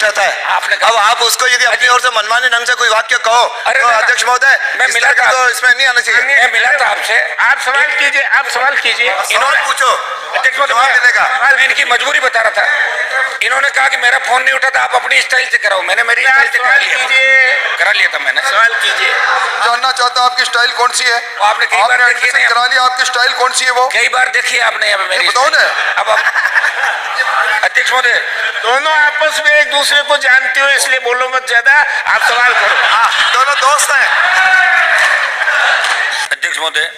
उठाता है। आपने अब आप उसको यदि अपनी ओर से मनमाने ढंग से कोई वाक्य कहो तो अध्यक्ष महोदय मैं मिला था, तो इसमें नहीं आना चाहिए। मैं मिला था आपसे, आप सवाल कीजिए, आप सवाल कीजिए। सवाल पूछो, अध्यक्ष महोदय जवाब मिलेगा। मैं इनकी मजबूरी बता रहा था। इन्होंने कहा कि मेरा फोन नहीं उठाता, आप अपनी स्टाइल से कराओ। मैंने मेरी स्टाइल से करा लिया था। मैंने सवाल कीजिए। जानना चाहता आपकी स्टाइल कौन सी है? आपने कई बार देखी है, करा लिया, आपकी स्टाइल कौन सी है वो? कई बार देखी है आपने मेरी बताओ ना। अब अध्यक्ष महोदय, दोनों आपस में एक दूसरे को जानते हो, इसलिए बोलो मत ज्यादा, आप सवाल करो। दोनों दोस्त हैं। अध्यक्ष महोदय,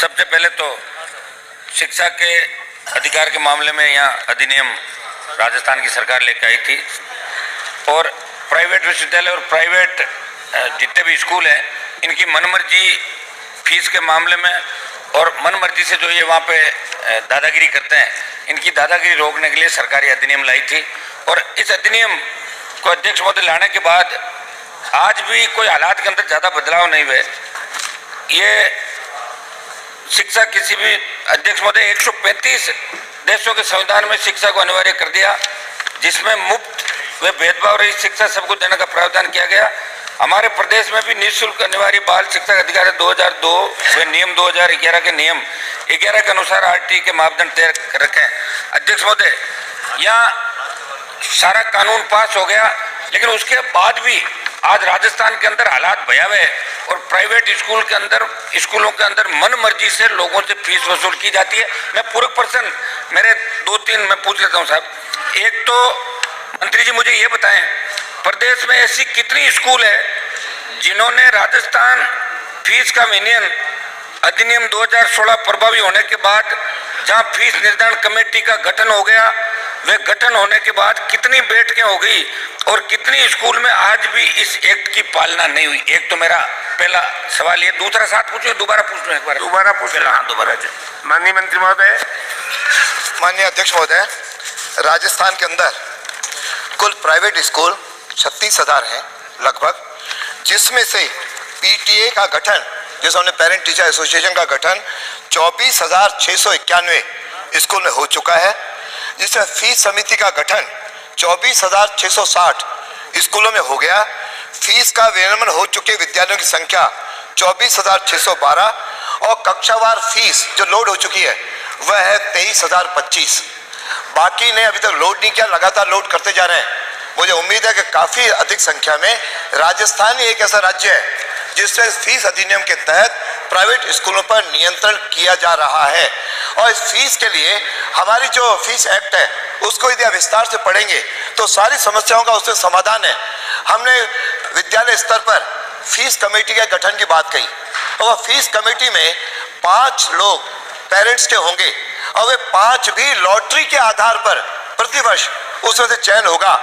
सबसे पहले तो शिक्षा के अधिकार के मामले में यहाँ अधिनियम राजस्थान की सरकार लेकर आई थी और प्राइवेट विश्वविद्यालय और प्राइवेट जितने भी स्कूल हैं इनकी मनमर्जी फीस के मामले में और मनमर्जी से जो ये वहाँ पे दादागिरी करते हैं, इनकी दादागिरी रोकने के लिए सरकारी अधिनियम लाई थी। और इस अधिनियम को अध्यक्ष महोदय लाने के बाद आज भी कोई हालात के अंदर ज़्यादा बदलाव नहीं हुए। ये शिक्षा किसी भी अध्यक्ष महोदय 135 देशों के संविधान में शिक्षा को अनिवार्य कर दिया, जिसमें मुफ्त व भेदभाव रहित शिक्षा सबको देने का प्रावधान किया गया। हमारे प्रदेश में भी निःशुल्क अनिवार्य बाल शिक्षा का अधिकार 2002 व नियम 2011 के नियम 11 के अनुसार आरटी के मापदंड तय कर रखे हैं। अध्यक्ष महोदय, यहाँ सारा कानून पास हो गया, लेकिन उसके बाद भी आज राजस्थान के अंदर हालात भयावह है और प्राइवेट स्कूलों के अंदर मन मर्जी से लोगों से फीस वसूल की जाती है। मैं पूरक पर्सन, मेरे 2-3 मैं पूछ लेता हूँ साहब। एक तो मंत्री जी मुझे ये बताएं, प्रदेश में ऐसी कितनी स्कूल है जिन्होंने राजस्थान फीस का विनियम अधिनियम 2016 प्रभावी होने के बाद जहां फीस निर्धारण कमेटी का गठन हो गया, वे गठन होने के बाद कितनी बैठकें हो गई और कितनी स्कूल में आज भी इस एक्ट की पालना नहीं हुई? एक तो मेरा पहला सवाल ये। दूसरा साथ पूछो, दोबारा पूछ लो एक बार। दोबारा पूछ लो। हाँ, दोबारा। माननीय मंत्री महोदय। माननीय अध्यक्ष महोदय, राजस्थान के अंदर कुल प्राइवेट स्कूल 36,000 हैं लगभग, जिसमें से पीटीए का गठन, जैसे हमने पेरेंट टीचर एसोसिएशन का गठन 24,691 स्कूल में हो चुका है, जिसमें फीस समिति का गठन 24,660 स्कूलों में हो गया। फीस का विनियमन हो चुके विद्यालयों की संख्या 24,612 और कक्षावार फीस जो लोड हो चुकी है वह है 23,025। बाकी ने अभी तक लोड नहीं किया, लगातार लोड करते जा रहे हैं। मुझे उम्मीद है कि काफी अधिक संख्या में राजस्थान ही एक ऐसा राज्य है जिससे फीस अधिनियम के तहत प्राइवेट स्कूलों पर नियंत्रण किया जा रहा है। और इस फीस के लिए हमारी जो फीस एक्ट है उसको यदि आप विस्तार से पढ़ेंगे तो सारी समस्याओं का उसमें समाधान है। हमने विद्यालय स्तर पर फीस कमेटी के गठन की बात कही और फीस कमेटी में 5 लोग पेरेंट्स के होंगे और वे 5 भी लॉटरी के आधार पर प्रतिवर्ष उसमें से चयन होगा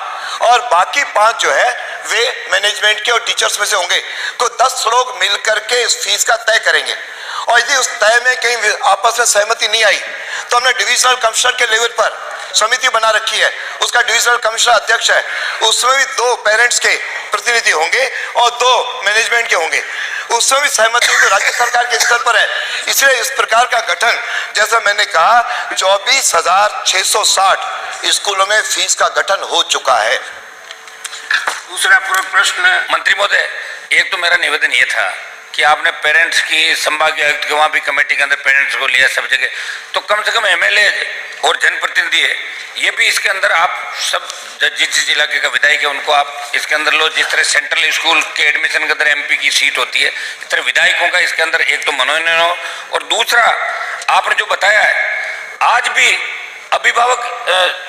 और बाकी 5 जो है वे मैनेजमेंट के और टीचर्स में से होंगे। को 10 लोग मिलकर के इस फीस का तय करेंगे और यदि उस तय में कहीं आपस में सहमति नहीं आई तो हमने डिविजनल कमिश्नर के लेवल पर समिति बना रखी है, उसका डिविजनल कमिश्नर अध्यक्ष है, उसमें भी 2 पेरेंट्स के प्रतिनिधि होंगे और 2 मैनेजमेंट के होंगे। उसमें भी सहमति तो राज्य सरकार के स्तर पर है। इसलिए इस प्रकार का गठन, जैसा मैंने कहा, 24,660 स्कूलों में फीस का गठन हो चुका है। दूसरा पूरक प्रश्न। मंत्री महोदय, एक तो मेरा निवेदन ये था कि आपने पेरेंट्स की संभागीय आयुक्त के वहाँ भी कमेटी के अंदर पेरेंट्स को लिया सब जगह, तो कम से कम एमएलए और जनप्रतिनिधि है ये भी इसके अंदर आप सब जिस इलाके का विधायक है उनको आप इसके अंदर लो। जिस तरह सेंट्रल स्कूल के एडमिशन के अंदर एमपी की सीट होती है, इस तरह विधायकों का इसके अंदर एक तो मनोनयन हो। और दूसरा आपने जो बताया है, आज भी अभिभावक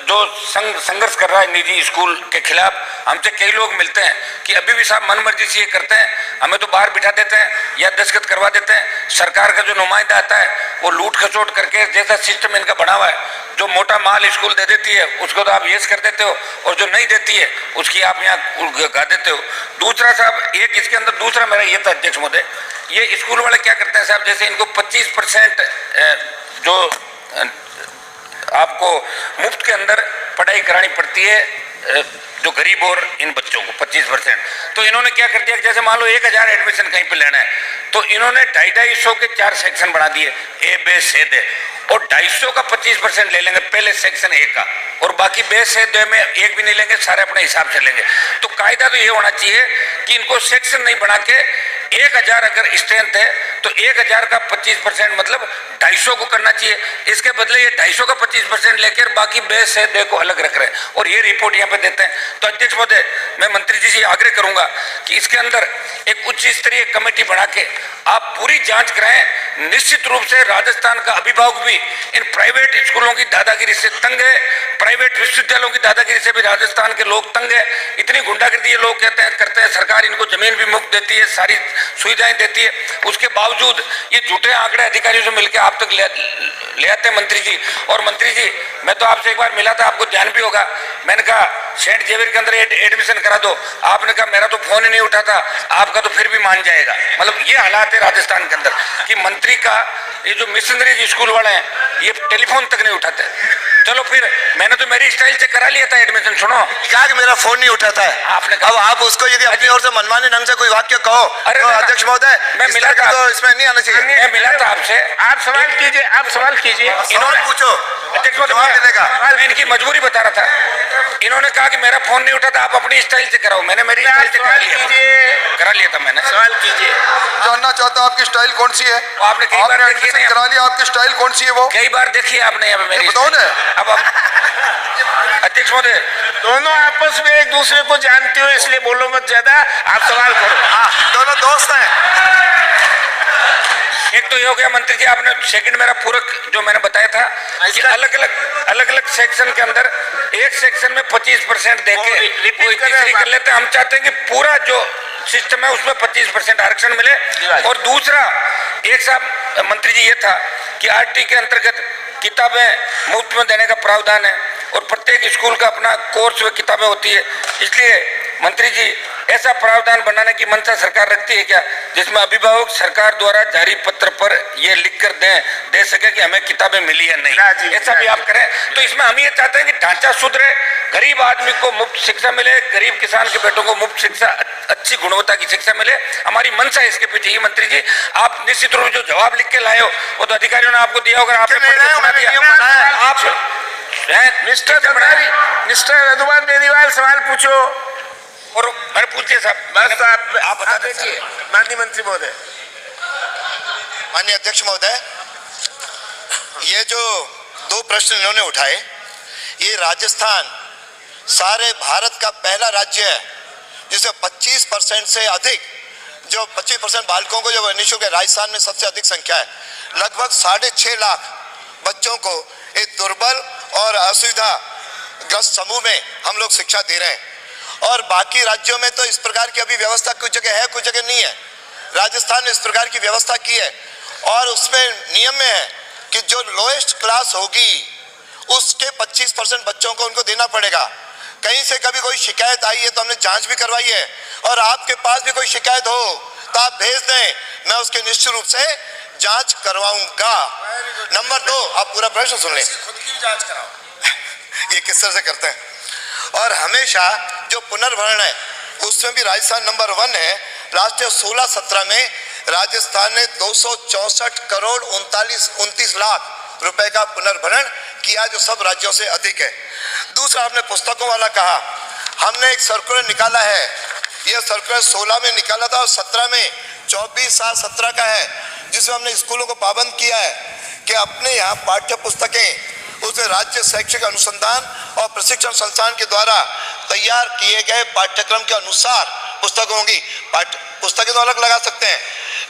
जो संघर्ष कर रहा है निजी स्कूल के खिलाफ, हमसे कई लोग मिलते हैं कि अभी भी साहब मनमर्जी से ये करते हैं, हमें तो बाहर बिठा देते हैं या दस्तखत करवा देते हैं। सरकार का जो नुमाइंदा आता है वो लूट खसोट करके, जैसा सिस्टम इनका बना हुआ है, जो मोटा माल स्कूल दे देती है उसको तो आप येस कर देते हो और जो नहीं देती है उसकी आप यहाँ गा देते हो। दूसरा साहब, एक इसके अंदर दूसरा मेरा ये था अध्यक्ष महोदय, ये स्कूल वाले क्या करते हैं साहब, जैसे इनको 25% जो आपको मुफ्त के अंदर पढ़ाई करानी पड़ती है जो गरीब और इन बच्चों को 25%, तो इन्होंने क्या कर दिया कि जैसे मान लो 1,000 एडमिशन कहीं पे लेना है तो इन्होंने 250 के 4 सेक्शन बना दिए, ए बे से दे, और 250 का 25% ले लेंगे पहले सेक्शन ए का, और बाकी बे से दे में एक भी नहीं लेंगे, सारे अपने हिसाब से लेंगे। तो कायदा तो ये होना चाहिए कि इनको सेक्शन नहीं बना के 1000 अगर स्ट्रेंथ है तो 1000 का 25% मतलब 250 को करना चाहिए। इसके बदले ये 250 का 25% लेकर बाकी बे से दे को अलग रख रहे हैं और ये रिपोर्ट यहाँ पे देते हैं। तो अध्यक्ष महोदय, मैं मंत्री जी से आग्रह करूंगा कि इसके अंदर एक उच्च स्तरीय कमेटी बना के आप पूरी जांच कराएं। निश्चित रूप से राजस्थान का अभिभावक भी इन प्राइवेट स्कूलों की दादागिरी से तंग है, प्राइवेट विश्वविद्यालयों की दादागिरी से भी राजस्थान के लोग तंग है। इतनी गुंडागर्दी ये लोग कहते हैं करते हैं, सरकार इनको जमीन भी मुफ्त देती है, सारी सुविधाएं देती है, उसके बावजूद ये झूठे आंकड़े अधिकारियों से मिलकर आप तक ले आते हैं मंत्री जी। और मंत्री जी, मैं तो आपसे एक बार मिला था, आपको ध्यान भी होगा, मैंने कहा सेंट जेवियर के अंदर एडमिशन करा दो, आपने कहा मेरा तो फोन ही नहीं उठाता, आपका तो फिर भी मान जाएगा। मतलब ये हालात है राजस्थान के अंदर कि मंत्री का ये जो मिशनरी स्कूल वाले हैं ये टेलीफोन तक नहीं उठाते। चलो फिर मैंने तो मेरी स्टाइल से करा लिया था एडमिशन। सुनो, क्या कि मेरा फोन नहीं उठाता है, आपने अब आप उसको यदि अपनी ओर से मनमानी ढंग से कोई वाक्य कहो तो अध्यक्ष महोदय मैं मिला था, तो इसमें नहीं आना चाहिए। मैं मिला था आपसे, आप सवाल कीजिए, आप सवाल कीजिए, इन्होंने पूछो, अध्यक्ष महोदय मिलेगा। इनकी मजबूरी बता रहा था, इन्होंने कहा कि मेरा फोन नहीं उठाता, आप अपनी स्टाइल से कराओ। मैंने मेरी स्टाइल से करा लिया था मैंने। सवाल कीजिए। जानना चाहता हूँ आपकी स्टाइल कौन सी है? आपने कई बार देखी एडमिशन करा लिया, आपकी स्टाइल कौन सी है वो? कई बार देखिए आपने यहाँ पे मेरी बताओ ना। अब अध्यक्ष महोदय, दोनों आपस में एक दूसरे को जानते हो, इसलिए बोलो मत ज्यादा, आप सवाल करो। हाँ, दोनों दोस्त हैं। एक तो ये हो गया मंत्री जी, आपने सेकंड मेरा पूरक जो मैंने बताया था कि अलग अलग सेक्शन के अंदर एक सेक्शन में 25% देके कोई तीसरी कर लेते हैं। हम चाहते हैं कि पूरा जो सिस्टम है उसमें 25% आरक्षण मिले। और दूसरा एक साहब मंत्री जी ये था कि आरटी के अंतर्गत किताबें मुफ्त में देने का प्रावधान है और प्रत्येक स्कूल का अपना कोर्स व किताबें होती है। इसलिए मंत्री जी ऐसा प्रावधान बनाने की मंशा सरकार रखती है क्या, जिसमें अभिभावक सरकार द्वारा जारी पत्र पर ये लिख कर दे सके कि हमें किताबें मिली है नहीं, ऐसा भी आप करें। तो इसमें हम ये चाहते हैं कि ढांचा सुधरे, गरीब आदमी को मुफ्त शिक्षा मिले, गरीब किसान के बेटों को मुफ्त शिक्षा, अच्छी गुणवत्ता की शिक्षा मिले। हमारी मंशा इसके पीछे ही। मंत्री जी, आप निश्चित रूप जो जवाब लिख के लाए हो वो तो अधिकारियों ने आपको दिया होगा, आपने आप मिस्टर रघुवर बेनीवाल सवाल पूछो। और मैंने पूछिए साहब, बस आप बता देखिए। माननीय मंत्री महोदय। माननीय अध्यक्ष महोदय, ये जो 2 प्रश्न इन्होंने उठाए, ये राजस्थान सारे भारत का पहला राज्य है जिसमें 25% से अधिक, जो 25% बालकों को जो निःशुल्क है, राजस्थान में सबसे अधिक संख्या है। लगभग 6.5 लाख बच्चों को एक दुर्बल और असुविधा ग्रस्त समूह में हम लोग शिक्षा दे रहे हैं। और बाकी राज्यों में तो इस प्रकार की अभी व्यवस्था कुछ जगह है, कुछ जगह नहीं है। राजस्थान ने इस प्रकार की व्यवस्था की है और उसमें नियम में है कि जो लोएस्ट क्लास होगी उसके 25% बच्चों को उनको देना पड़ेगा। कहीं से कभी कोई शिकायत आई है तो हमने जांच भी करवाई है, और आपके पास भी कोई शिकायत हो तो आप भेज दें, मैं उसके निश्चित रूप से जांच करवाऊंगा। नंबर 2, आप पूरा प्रश्न सुन लें, खुद की जांच कराओ। ये किस तरह से करते हैं। और हमेशा जो पुनर्भरण है उसमें भी राजस्थान नंबर 1 है। लास्ट 16-17 में राजस्थान ने 264 करोड़ 29 लाख रुपए का पुनर्भरण किया, जो सब राज्यों से अधिक है। दूसरा, आपने पुस्तकों वाला कहा, हमने एक सर्कुलर निकाला है, यह सर्कुलर 16 में निकाला था और 17 में 24/7/17 का है, जिसमें हमने स्कूलों को पाबंद किया है कि अपने यहाँ पाठ्य पुस्तकें उसे राज्य शैक्षिक अनुसंधान और प्रशिक्षण संस्थान के द्वारा तैयार किए गए पाठ्यक्रम के अनुसार पुस्तक होंगी। पुस्तकें तो अलग लगा सकते हैं,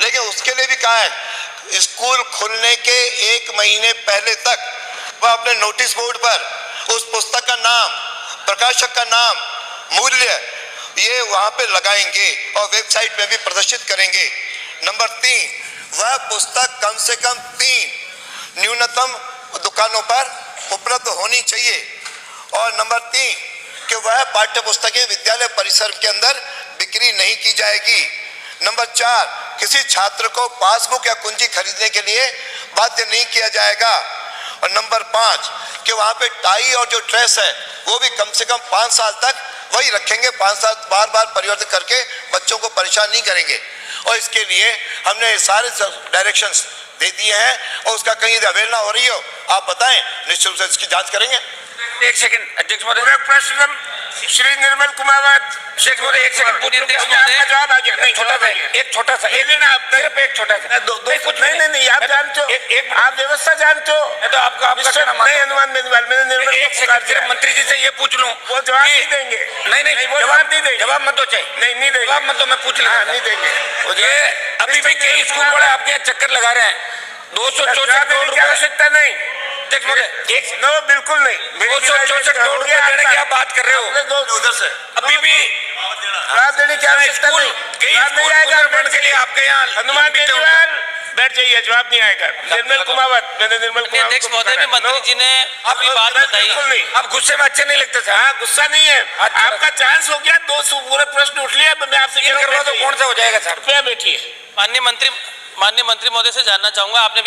लेकिन उसके लिए भी कहा है स्कूल खुलने के 1 महीने पहले तक वह अपने नोटिस बोर्ड पर उस पुस्तक का नाम, प्रकाशक का नाम, मूल्य ये वहां पे लगाएंगे और वेबसाइट में भी प्रदर्शित करेंगे। नंबर 3, वह पुस्तक कम से कम 3 न्यूनतम दुकानों पर उपलब्ध होनी चाहिए। और नंबर 3 कि वह पाठ्य पुस्तकें विद्यालय परिसर के अंदर बिक्री नहीं की जाएगी। नंबर 4, किसी छात्र को पासबुक या कुंजी खरीदने के लिए बाध्य नहीं किया जाएगा। और नंबर 5 कि वहाँ पे टाई और जो ड्रेस है वो भी कम से कम 5 साल तक वही रखेंगे, 5 साल बार बार परिवर्तित करके बच्चों को परेशान नहीं करेंगे। और इसके लिए हमने ये सारे डायरेक्शंस दे दिए हैं और उसका कहीं अवहेलना हो रही हो आप बताएं, निश्चित रूप से इसकी जांच करेंगे। एक सेकंड अध्यक्ष महोदय, पूरा प्रश्न श्री निर्मल कुमावत। अध्यक्ष महोदय एक सेकंड पूरी अध्यक्ष आपका महोदय, जवाब आ गया। नहीं, छोटा सा एक छोटा सा एक लेना आप सिर्फ एक छोटा सा नहीं, आप जानते हो, आप व्यवस्था जानते हो। मैं तो आपका नहीं, अनुमान बेनीवाल, मैंने निर्मल एक को सेकंड पुकार दिया। मंत्री जी से ये पूछ लूं, वो जवाब नहीं देंगे। नहीं वो जवाब नहीं देंगे। जवाब मत दो चाहिए, नहीं देंगे। जवाब मत दो, मैं पूछ हाँ, लेता नहीं देंगे। ये अभी भी कई स्कूल वाले आपके यहाँ चक्कर लगा रहे हैं 264 करोड़ की रुपए। आवश्यकता नहीं, अध्यक्ष महोदय एक नो बिल्कुल नहीं। 264 करोड़ रुपए देने की आप बात कर रहे हो, उधर से अभी भी जवाब देने की आवश्यकता स्कूल नहीं। कई जवाब नहीं स्कूल आएगा। पुनर्गठन के लिए आपके यहाँ हनुमान बेनीवाल बैठ जाइए, जवाब नहीं आएगा। निर्मल कुमावत, मैंने निर्मल कुमावत अध्यक्ष को महोदय भी पुकारा। मंत्री जी ने अपनी बात बताई। बिल्कुल नहीं। आप गुस्से में अच्छे नहीं लगते सर। हाँ, गुस्सा नहीं है। अच्छा। आपका चांस हो गया, 200 पूरे प्रश्न उठ लिया। मैं आपसे ये करवा दो, कौन सा हो जाएगा सर? कृपया बैठिए। माननीय मंत्री महोदय से जानना चाहूंगा, आपने भी